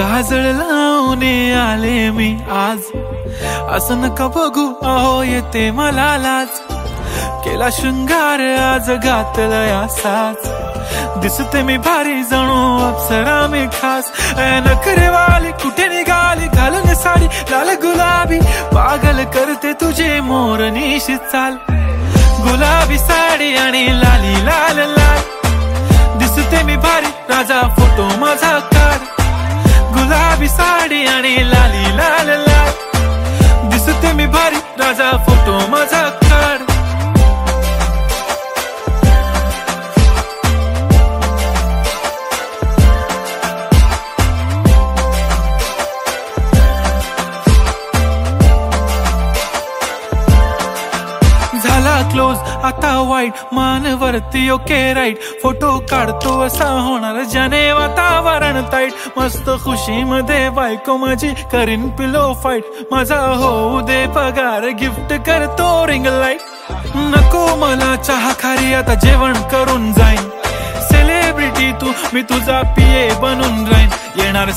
काजळ लावून आले मी आज, असं नका बघू अहो येते मला लाज। केला शृंगार आज घातलाय असाच, दिसते मी भारी जणू अप्सरा मी खास। नखरेवाली कुठे निघाली घालून साडी लाल गुलाबी, पागल करते तुझे मोरनीशी चाल। गुलाबी साडी आणि लाली लाल लाल, दिसते मी भारी राजा फोटो माझा काढ। गुलाबी साडी आणि लाली लाल लाल, दिसते मी भारी राजा फोटो माझा काढ। झाला क्लोज आता वाईट, मान वरती ओके राईट, फोटो काढतो असा होणार ज्याने वातावरण ताईट। मस्त खुशी मध्ये बायको माझी करीन पिलो फाईट, माझा होऊ दे पगार गिफ्ट करतो रिंग लाईट। नको मला चहा खारी आता जेवण करून जाईन, सेलिब्रिटी तू मी तुझा पिये बनून राहीन। येणार